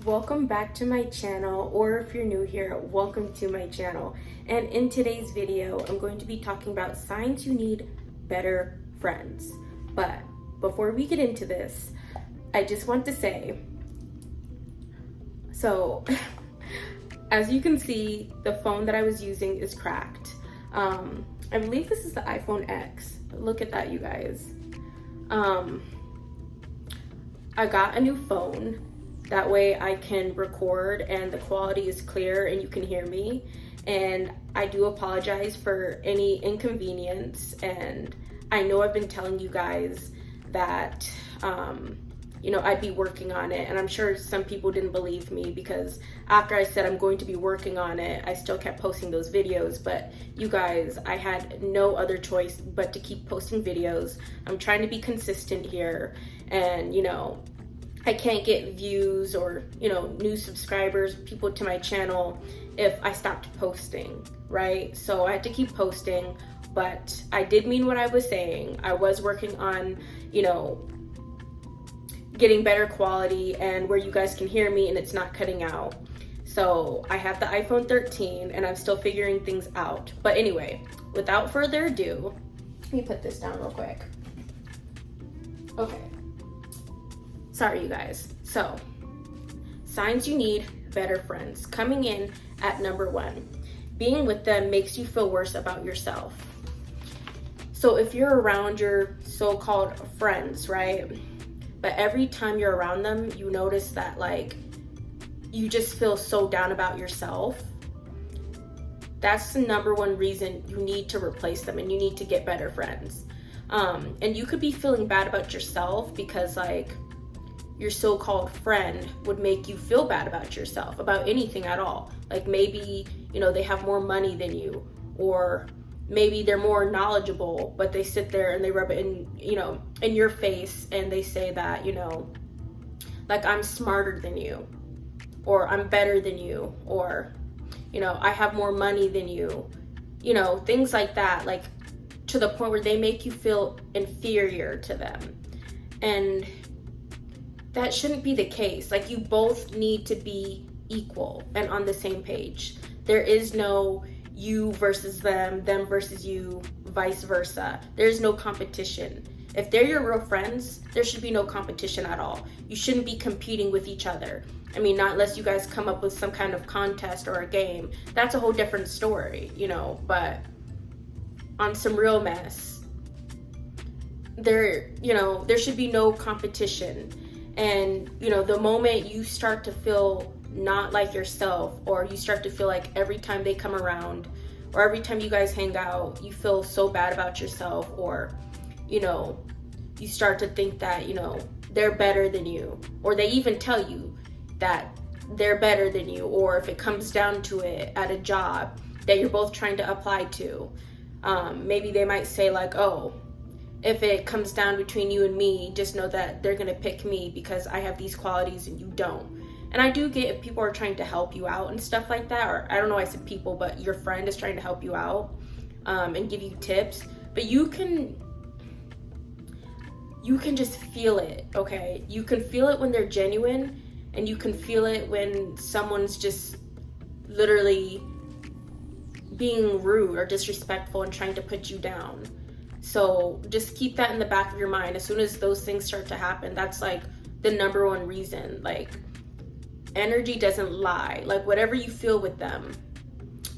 Welcome back to my channel, or if you're new here, welcome to my channel. And in today's video, I'm going to be talking about signs you need better friends. But before we get into this, I just want to say, so as you can see, the phone that I was using is cracked. I believe this is the iPhone X. Look at that, you guys. I got a new phone. That way I can record and the quality is clear and you can hear me. And I do apologize for any inconvenience. And I know I've been telling you guys that, I'd be working on it. And I'm sure some people didn't believe me because after I said I'm going to be working on it, I still kept posting those videos. But you guys, I had no other choice but to keep posting videos. I'm trying to be consistent here. And, I can't get views or, new subscribers, people to my channel if I stopped posting, right? So I had to keep posting, but I did mean what I was saying. I was working on, getting better quality and where you guys can hear me and it's not cutting out. So I have the iPhone 13 and I'm still figuring things out. But anyway, without further ado, let me put this down real quick. Okay. Sorry, you guys. So, signs you need better friends. Coming in at number 1, being with them makes you feel worse about yourself. So if you're around your so-called friends, right? But every time you're around them, you notice that you just feel so down about yourself. That's the number 1 reason you need to replace them and you need to get better friends. And you could be feeling bad about yourself because your so-called friend would make you feel bad about yourself, about anything at all. Maybe, they have more money than you, or maybe they're more knowledgeable, but they sit there and they rub it in your face and they say that, I'm smarter than you, or I'm better than you, or, I have more money than you, things like that, to the point where they make you feel inferior to them. And that shouldn't be the case. You both need to be equal and on the same page. There is no you versus them versus you, vice versa. There's no competition. If they're your real friends, there should be no competition at all. You shouldn't be competing with each other. Not unless you guys come up with some kind of contest or a game. That's a whole different story, but on some real mess, there should be no competition. And, the moment you start to feel not like yourself, or you start to feel like every time they come around, or every time you guys hang out, you feel so bad about yourself, or, you start to think that, they're better than you, or they even tell you that they're better than you, or if it comes down to it at a job that you're both trying to apply to, maybe they might say oh, if it comes down between you and me, just know that they're gonna pick me because I have these qualities and you don't. And I do get if people are trying to help you out and stuff like that, or I don't know why I said people, but your friend is trying to help you out and give you tips, but you can just feel it, okay? You can feel it when they're genuine, and you can feel it when someone's just literally being rude or disrespectful and trying to put you down. So just keep that in the back of your mind. As soon as those things start to happen, that's the number 1 reason. Energy doesn't lie. Whatever you feel with them,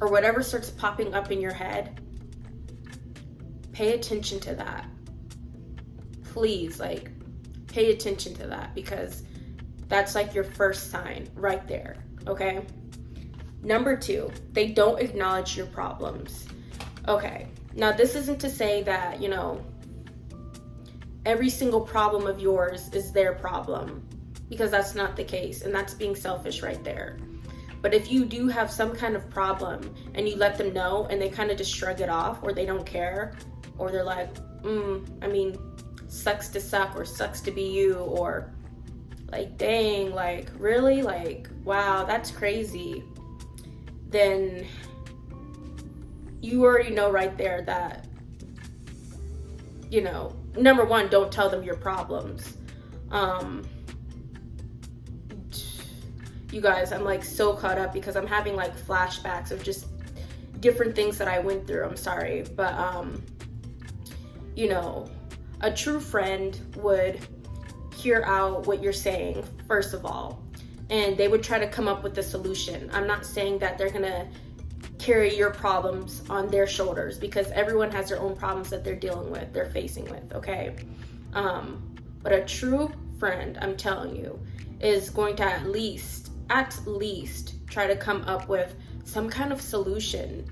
or whatever starts popping up in your head, pay attention to that. Please, pay attention to that, because that's your first sign right there, okay? Number 2, they don't acknowledge your problems. Okay. Now, this isn't to say that, every single problem of yours is their problem, because that's not the case, and that's being selfish right there. But if you do have some kind of problem and you let them know and they kind of just shrug it off, or they don't care, or they're sucks to suck, or sucks to be you, or dang, really, wow, that's crazy, then you already know right there that, number 1, don't tell them your problems. You guys, I'm like so caught up because I'm having like flashbacks of just different things that I went through. I'm sorry, but you know, a true friend would hear out what you're saying, first of all, and they would try to come up with a solution. I'm not saying that they're gonna carry your problems on their shoulders, because everyone has their own problems that they're dealing with, they're facing with, okay? But a true friend, I'm telling you, is going to at least try to come up with some kind of solution,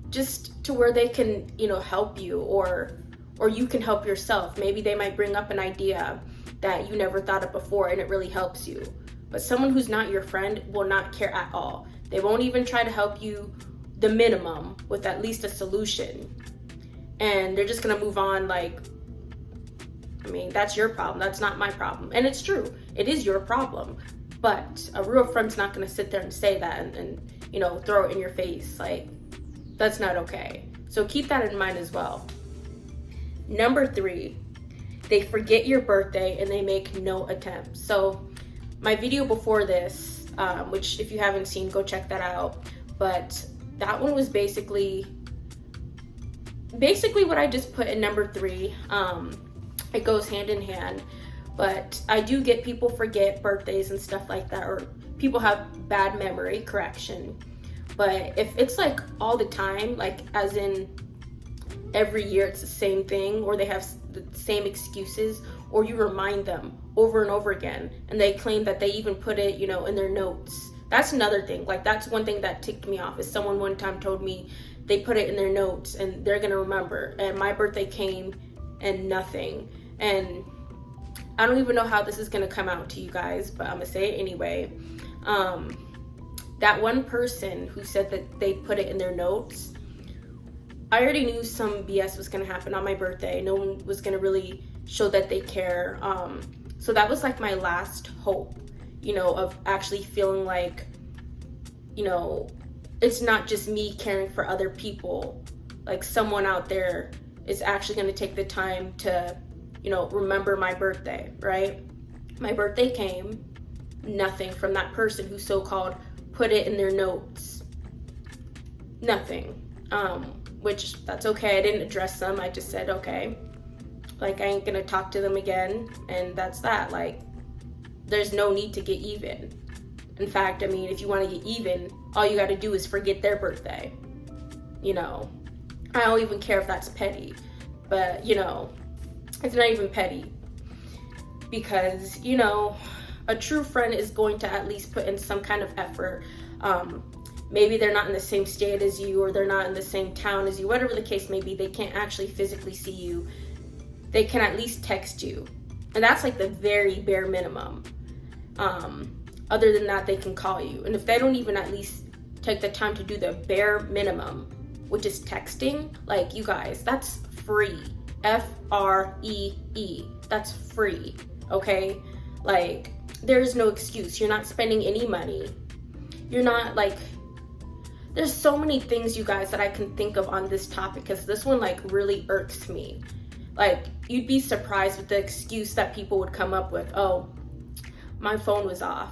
just to where they can, you know, help you, or you can help yourself. Maybe they might bring up an idea that you never thought of before and it really helps you. But someone who's not your friend will not care at all. They won't even try to help you the minimum with at least a solution. And they're just gonna move on like, I mean, that's your problem, that's not my problem. And it's true, it is your problem. But a real friend's not gonna sit there and say that and you know, throw it in your face. Like, that's not okay. So keep that in mind as well. Number 3, they forget your birthday and they make no attempts. So my video before this, which if you haven't seen, go check that out. But that one was basically what I just put in number 3. It goes hand in hand. But I do get people forget birthdays and stuff like that, or people have bad memory, correction. But if it's like all the time, like as in every year it's the same thing, or they have the same excuses, or you remind them over and over again, and they claim that they even put it, you know, in their notes. That's another thing. Like, that's one thing that ticked me off, is someone one time told me they put it in their notes and they're gonna remember, and my birthday came and nothing. And I don't even know how this is gonna come out to you guys, but I'm gonna say it anyway. That one person who said that they put it in their notes, I already knew some BS was gonna happen on my birthday. No one was gonna really show that they care. So that was like my last hope, you know, of actually feeling like, you know, it's not just me caring for other people. Like, someone out there is actually gonna take the time to, you know, remember my birthday, right? My birthday came, nothing from that person who so-called put it in their notes. Nothing. Which, that's okay. I didn't address them. I just said, okay, like, I ain't gonna talk to them again, and that's that. Like, there's no need to get even. In fact, I mean, if you want to get even, all you got to do is forget their birthday. You know, I don't even care if that's petty, but, you know, it's not even petty, because, you know, a true friend is going to at least put in some kind of effort. Maybe they're not in the same state as you, or they're not in the same town as you, whatever the case may be. They can't actually physically see you. They can at least text you. And that's like the very bare minimum. Other than that, they can call you. And if they don't even at least take the time to do the bare minimum, which is texting, like, you guys, that's free. F-R-E-E. That's free, okay? Like, there's no excuse. You're not spending any money. You're not, like, there's so many things, you guys, that I can think of on this topic, because this one, like, really irks me. Like, you'd be surprised with the excuse that people would come up with. Oh, my phone was off.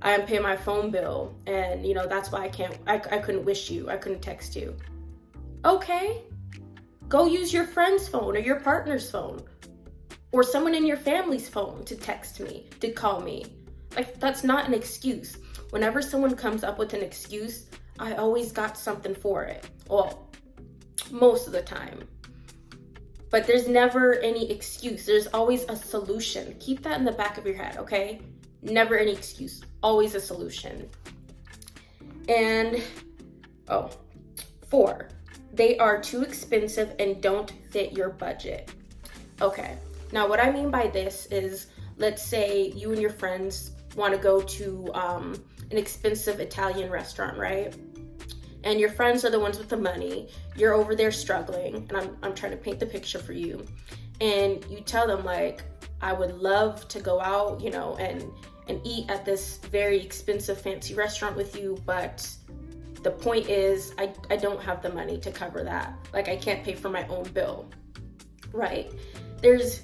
I didn't pay my phone bill, and, you know, that's why I couldn't wish you. I couldn't text you. Okay. Go use your friend's phone or your partner's phone or someone in your family's phone to text me, to call me. Like, that's not an excuse. Whenever someone comes up with an excuse, I always got something for it. Well, most of the time. But there's never any excuse. There's always a solution. Keep that in the back of your head, okay? Never any excuse. Always a solution. And, 4, they are too expensive and don't fit your budget. Okay, now what I mean by this is, let's say you and your friends want to go to an expensive Italian restaurant, right? And your friends are the ones with the money. You're over there struggling, and I'm trying to paint the picture for you. And you tell them, like, I would love to go out, you know, and eat at this very expensive fancy restaurant with you, but the point is, I don't have the money to cover that. Like, I can't pay for my own bill, right? There's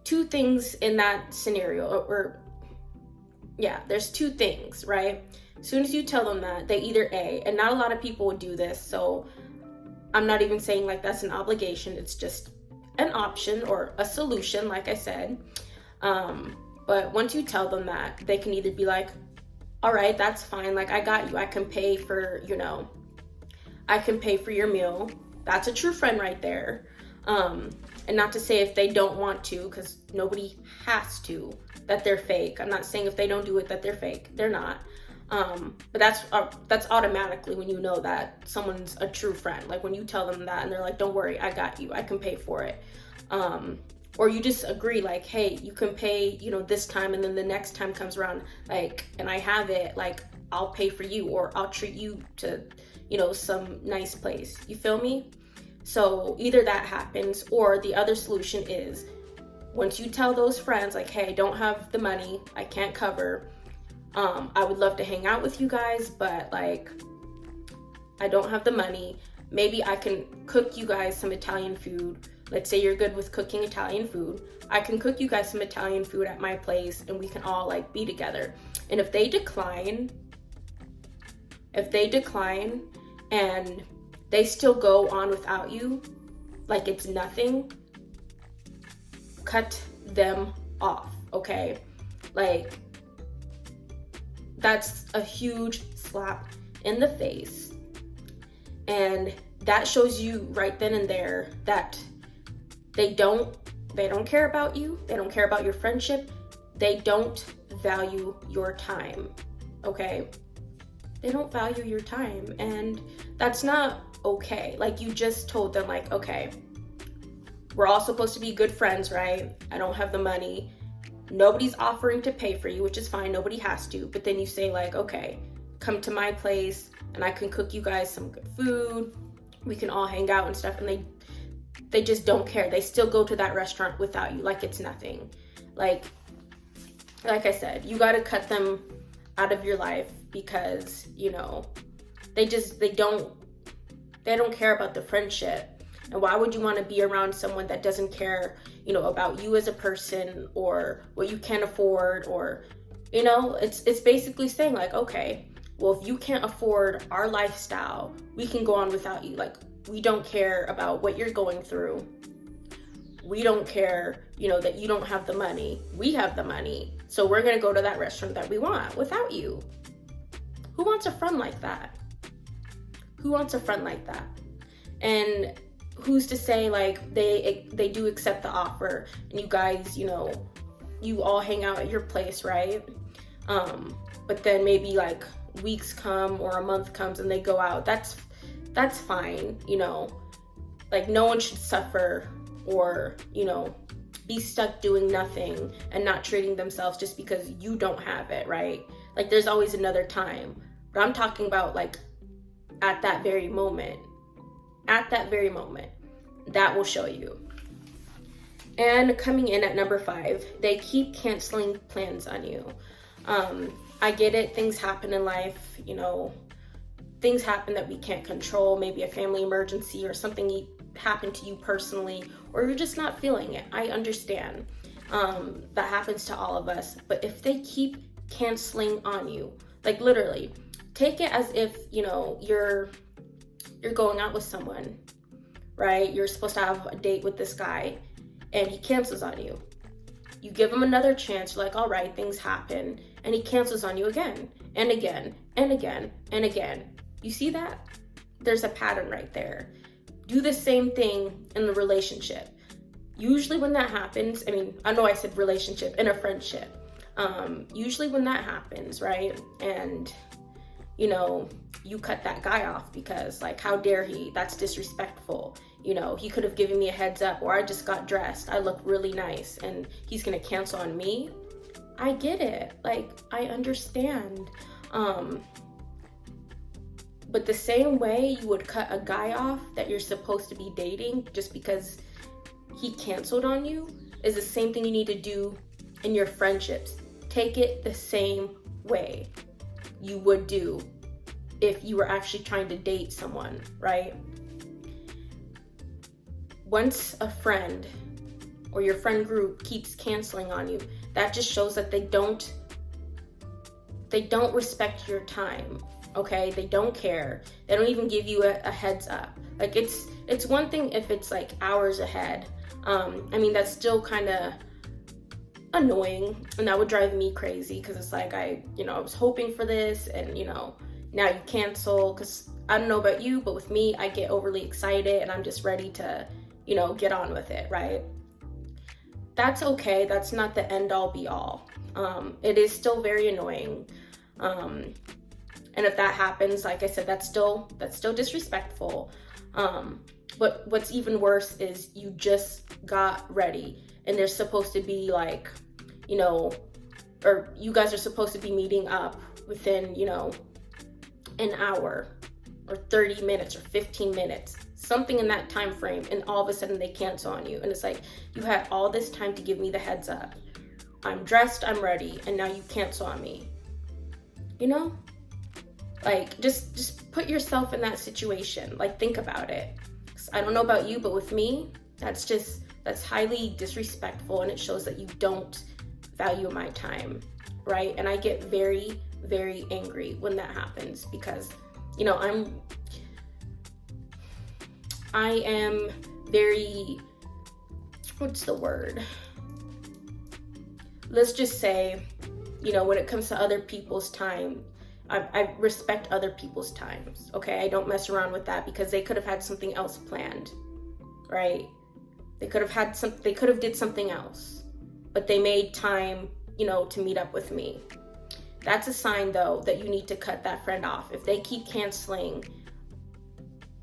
2 things in that scenario, or yeah, there's two things, right? As soon as you tell them that, they either A, and not a lot of people would do this, so I'm not even saying like that's an obligation, it's just an option or a solution, like I said. But once you tell them that, they can either be like, all right, that's fine, like I got you, I can pay for, I can pay for your meal. That's a true friend right there. And not to say if they don't want to, because nobody has to, that they're fake. I'm not saying if they don't do it that they're fake. They're not. But that's automatically when you know that someone's a true friend. Like when you tell them that and they're like, don't worry, I got you, I can pay for it. Or you just agree like, hey, you can pay, this time, and then the next time comes around, like, and I have it, like, I'll pay for you, or I'll treat you to, some nice place. You feel me? So either that happens, or the other solution is once you tell those friends like, hey, I don't have the money, I can't cover, I would love to hang out with you guys, but like, I don't have the money. Maybe I can cook you guys some Italian food. Let's say you're good with cooking Italian food. I can cook you guys some Italian food at my place and we can all like be together. And if they decline and they still go on without you, like it's nothing, cut them off, okay? Like, that's a huge slap in the face. And that shows you right then and there that they don't care about you. They don't care about your friendship. They don't value your time, okay? They don't value your time, and that's not okay. Like, you just told them like, okay, we're all supposed to be good friends, right? I don't have the money. Nobody's offering to pay for you, which is fine. Nobody has to. But then you say like, okay, come to my place and I can cook you guys some good food. We can all hang out and stuff. And they just don't care. They still go to that restaurant without you like it's nothing. Like I said, you got to cut them out of your life because, they don't care about the friendship. And why would you want to be around someone that doesn't care, about you as a person or what you can afford, or, it's basically saying like, okay, well, if you can't afford our lifestyle, we can go on without you. Like, we don't care about what you're going through. We don't care, that you don't have the money. We have the money. So we're going to go to that restaurant that we want without you. Who wants a friend like that? Who wants a friend like that? And who's to say like they do accept the offer and you guys, you all hang out at your place, right? But then maybe like weeks come or a month comes and they go out. That's fine, like no one should suffer or, be stuck doing nothing and not treating themselves just because you don't have it, right? Like there's always another time. But I'm talking about like at that very moment, that will show you. And coming in at number 5, they keep canceling plans on you. I get it, things happen in life, things happen that we can't control, maybe a family emergency or something happened to you personally, or you're just not feeling it. I understand. That happens to all of us. But if they keep canceling on you, like literally, take it as if, you're going out with someone, right? You're supposed to have a date with this guy and he cancels on you. You give him another chance, you're like, all right, things happen, and he cancels on you again and again and again and again. You see that? There's a pattern right there. Do the same thing in the relationship. Usually when that happens, I know I said relationship, in a friendship. Usually when that happens, right? And, you cut that guy off because like, how dare he? That's disrespectful. He could have given me a heads up, or I just got dressed. I look really nice and he's going to cancel on me. I get it. Like, I understand. But the same way you would cut a guy off that you're supposed to be dating just because he canceled on you is the same thing you need to do in your friendships. Take it the same way you would do if you were actually trying to date someone, right? Once a friend or your friend group keeps canceling on you, that just shows that they don't they don't respect your time, okay? They don't care. They don't even give you a heads up. Like, it's one thing if it's like hours ahead. I mean, that's still kind of annoying, and that would drive me crazy, because it's like, I was hoping for this, and now you cancel. Because I don't know about you, but with me, I get overly excited and I'm just ready to get on with it, right? That's okay. That's not the end all be all. It is still very annoying, and if that happens, like I said, that's still disrespectful. But what's even worse is you just got ready, and there's supposed to be like, or you guys are supposed to be meeting up within, an hour or 30 minutes or 15 minutes, something in that time frame, and all of a sudden they cancel on you. And it's like, you had all this time to give me the heads up. I'm dressed, I'm ready, and now you cancel on me. Like, just put yourself in that situation. Like, think about it. I don't know about you, but with me, that's highly disrespectful, and it shows that you don't value my time, right? And I get very, very angry when that happens, because I am very, what's the word? Let's just say, when it comes to other people's time, I respect other people's times, okay? I don't mess around with that, because they could have had something else planned, right? They could have did something else, but they made time, to meet up with me. That's a sign, though, that you need to cut that friend off. If they keep canceling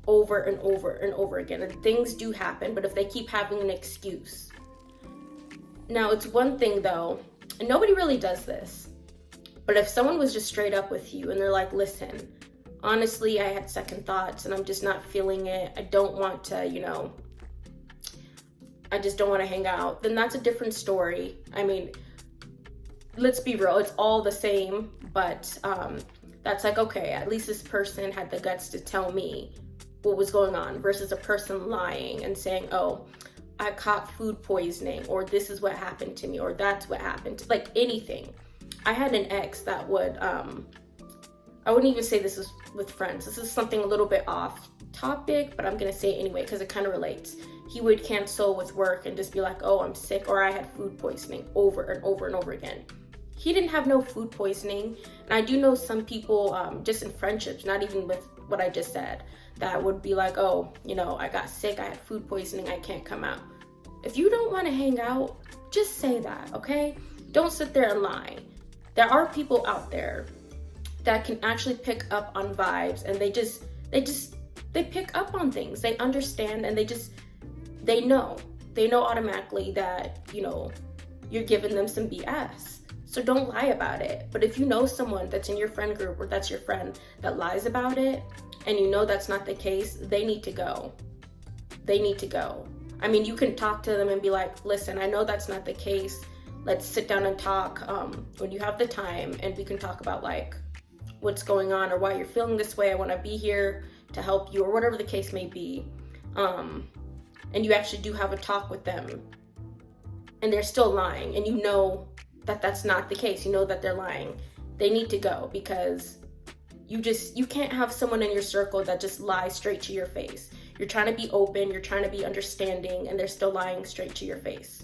over and over and over again, and things do happen, but if they keep having an excuse. Now, it's one thing, though, and nobody really does this, but if someone was just straight up with you and they're like, listen, honestly, I had second thoughts and I'm just not feeling it. I don't want to, I just don't want to hang out. Then that's a different story. I mean, let's be real. It's all the same, but that's like, okay, at least this person had the guts to tell me what was going on, versus a person lying and saying, oh, I caught food poisoning, or this is what happened to me, or that's what happened. Like, anything. I had an ex that would, I wouldn't even say this is with friends. This is something a little bit off topic, but I'm going to say it anyway because it kind of relates. He would cancel with work and just be like, oh, I'm sick, or I had food poisoning, over and over and over again. He didn't have no food poisoning. And I do know some people, just in friendships, not even with what I just said, that would be like, oh, I got sick, I had food poisoning, I can't come out. If you don't want to hang out, just say that, okay? Don't sit there and lie. There are people out there that can actually pick up on vibes, and they pick up on things. They understand, and they know automatically that, you're giving them some BS. So don't lie about it. But if you know someone that's in your friend group, or that's your friend, that lies about it, and that's not the case, they need to go. They need to go. I mean, you can talk to them and be like, listen, I know that's not the case. Let's sit down and talk when you have the time, and we can talk about like what's going on or why you're feeling this way. I want to be here to help you, or whatever the case may be. And you actually do have a talk with them, and they're still lying, and that that's not the case. That they're lying. They need to go, because you can't have someone in your circle that just lies straight to your face. You're trying to be open, you're trying to be understanding, and they're still lying straight to your face.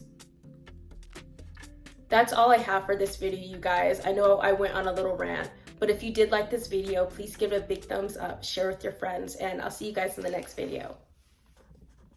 That's all I have for this video, you guys. I know I went on a little rant, but if you did like this video, please give it a big thumbs up, share with your friends, and I'll see you guys in the next video.